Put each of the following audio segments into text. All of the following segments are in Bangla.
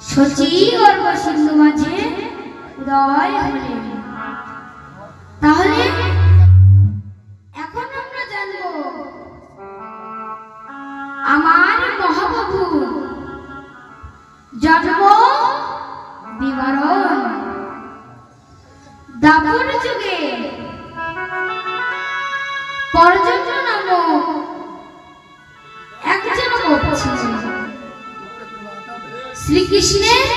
শচী গর্ভ সিন্ধু মাঝে উদয় হলেন। তাহলে এখন আমরা জানবো আমার মহাপ্রভু জন্ম বিবরণ। দাপর যুগে পর্যটন নামক একজন গোপ ছিলেন, শ্রীকৃষ্ণের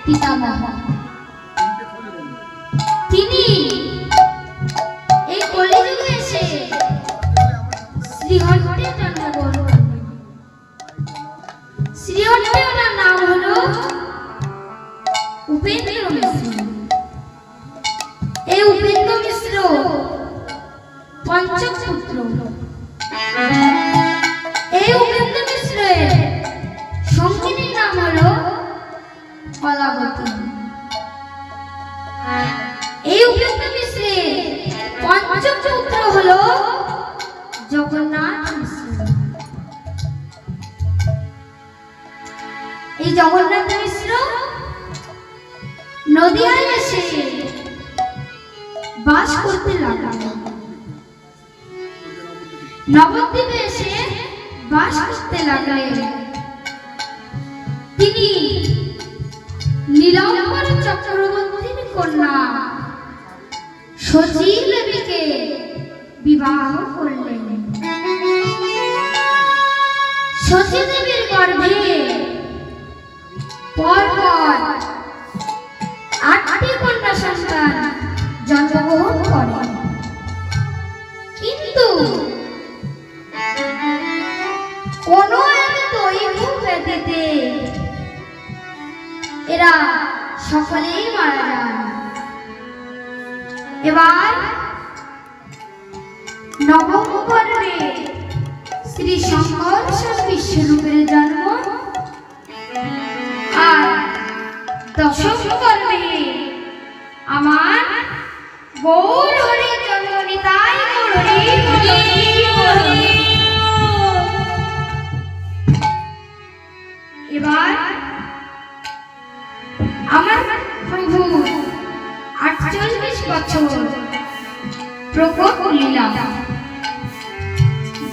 পিতামহ। তিনি এই কলিযুগে এসে শ্রীহট্টে জন্মগ্রহণ করেন। শ্রীহট্টে ওনার নাম হলো উপেন্দ্র মিশ্র। এই উপেন্দ্র মিশ্র পঞ্চম পুত্র। এই উপেন্দ্র মিশ্রের সঙ্গিনীর নাম হলো কলাবতী। এই উপেন্দ্র মিশ্রের পঞ্চম পুত্র হলো জগন্নাথ মিশ্র। এই জগন্নাথ মিশ্র নদিয়ায় এসে বাস করতে লাগলেন। নবদ্বীপে এসে বাস করতে লাগলেন। তিনি নীলাম্বর চক্রবর্তীর কন্যা শচী দেবীকে বিবাহ করলেন। শচী দেবীর গর্ভে পরপর 8টি কন্যা সন্তান জন্মগ্রহণ করেন। কিন্তু কোন এক দৈব ব্যাধিতে এরা সকলেই মারা যান। এবার নবম পর্বে শ্রী শঙ্কর বিশ্বরূপের জন্ম, আর দশম পর্বে আমার গৌর হরির জন্ম। নিতাই গৌর হরি। এবার আমার প্রভু 48 বছর প্রকট লীলা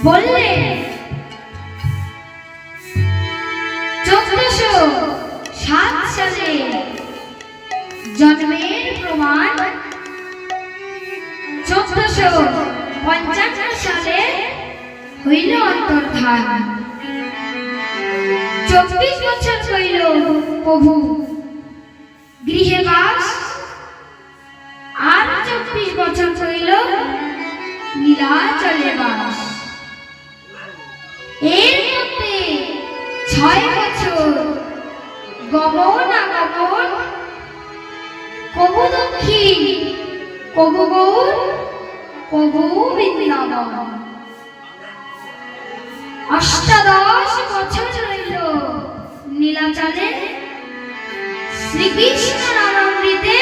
বললেন। 1407 সালে জন্মের প্রমাণ 1455 সালে হইল অন্তর্ধান। 24 বছর হইল প্রভু গৃহে বাস, আর 24 বছর হইল নীলাচলে বাস। এর মধ্যে 6 বছর গমন আগমন, কবু দক্ষিণ, কবু গৌর, কবু বৃন্দাবন। 18 বছর রইল নীলাচলে শ্রীকৃষ্ণ নামামৃতে